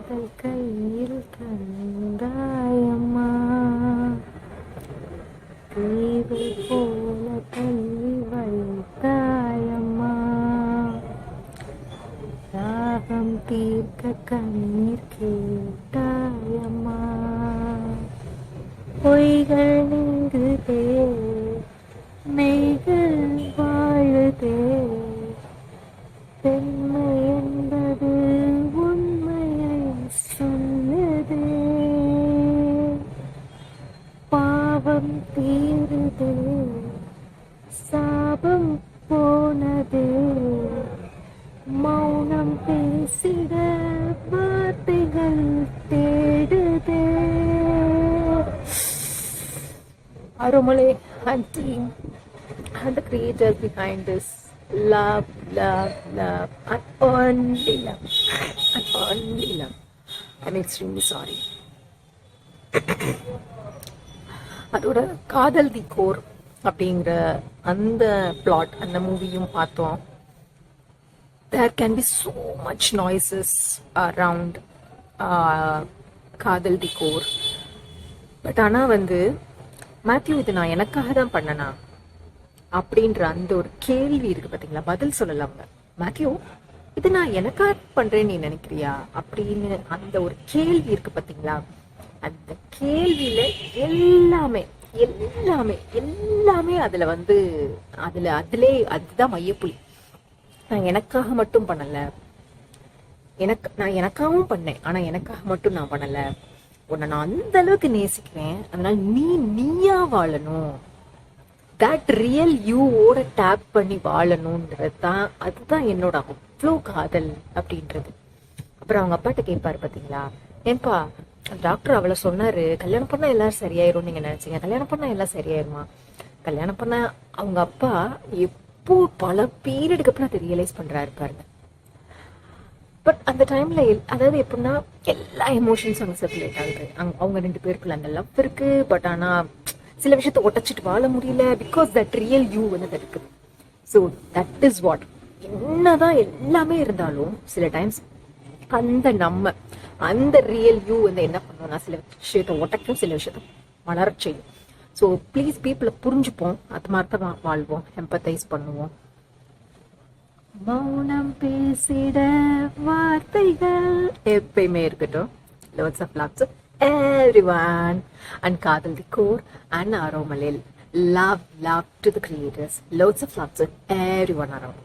காதல் கையில் தந்தாயம்மா, தீவை போல தள்ளி வைத்தாயம்மா, தாகம் தீர்க்க கண்ணீர் கேட்டாயம்மா, பொய்கள் நீங்குதே மெய்கள் வாழுதே, பெண்மை என்பது உண்மையை சொல்லுதே, பாவம் தீருதே சாபம் போனதே, மௌனம் பேசிட வார்த்தைகள் தேடுதே. Aromale and team and the creators behind this love, love, love, and only love, and only love. I'm extremely sorry. அதோட காதல் தி கோர் அப்படிங்கிற அந்த பிளாட் அந்த மூவியும் பார்த்தோம். There can be so much noises around காதல் தி கோர். பட் ஆனால் Matthew இது நான் எனக்காக தான் பண்ணனா அப்படின்ற அந்த ஒரு கேள்வி இருக்கு பார்த்தீங்களா, பதில் சொல்லலாம் அவங்க. மேத்யூ இது நான் எனக்காக பண்றேன்னு நீ நினைக்கிறியா அப்படின்னு அந்த ஒரு கேள்வி இருக்கு பார்த்தீங்களா, அந்த கேள்வியில எல்லாமே எல்லாமே எல்லாமே அதுல அதுதான் மையப்புள்ளி. நான் எனக்காக மட்டும் பண்ணல, நான் எனக்காகவும் பண்ணேன், ஆனா எனக்காக மட்டும் நான் பண்ணல, உன்னை நான் அந்த அளவுக்கு நேசிக்கிறேன், அதனால நீயா வாழணும், தட் ரியல் யூவோட டேப் பண்ணி வாழணும்ன்றது தான், அதுதான் என்னோட அவ்வளோ காதல் அப்படின்றது. அப்புறம் அவங்க அப்பாட்ட கேட்பாரு பார்த்தீங்களா, ஏன்பா டாக்டர் அவளை சொன்னாரு கல்யாணம் பண்ணா எல்லாரும் சரியாயிரும் நீங்க நினைச்சீங்க, கல்யாணம் பண்ணா எல்லாம் சரியாயிருமா? கல்யாணம் பண்ண அவங்க அப்பா எப்போ பல பீரியடுக்கு அப்புறம் அதை ரியலைஸ் பண்றாரு பாருங்க. பட் அந்த டைம்ல அதாவது எப்படின்னா எல்லா எமோஷன்ஸும் அங்கே சர்க்குலேட் ஆகுது. அவங்க ரெண்டு பேருக்குள்ள அந்த லவ் இருக்கு, பட் ஆனா சில விஷயத்த ஒட்டச்சிட்டு வாழ முடியல, பிகாஸ் தட் ரியல் யூ அது இருக்குது. ஸோ தட் இஸ் வாட், என்னதான் எல்லாமே இருந்தாலும் சில டைம்ஸ் அந்த ரியல் யூ என்ன பண்ணுவோம்னா சில விஷயத்த ஒட்டக்கும், சில விஷயத்த வளர செய்யும். ஸோ ப்ளீஸ் பீப்புளை புரிஞ்சுப்போம், அது மாதிரி தான் வாழ்வோம், எம்பத்தைஸ் பண்ணுவோம். மௌனம் பேசிட வார்த்தைகள் எப்பயுமே இருக்கட்டும். Lots of love to everyone and காதல் தி core and Aromale. Love to the creators. Lots of love to everyone around.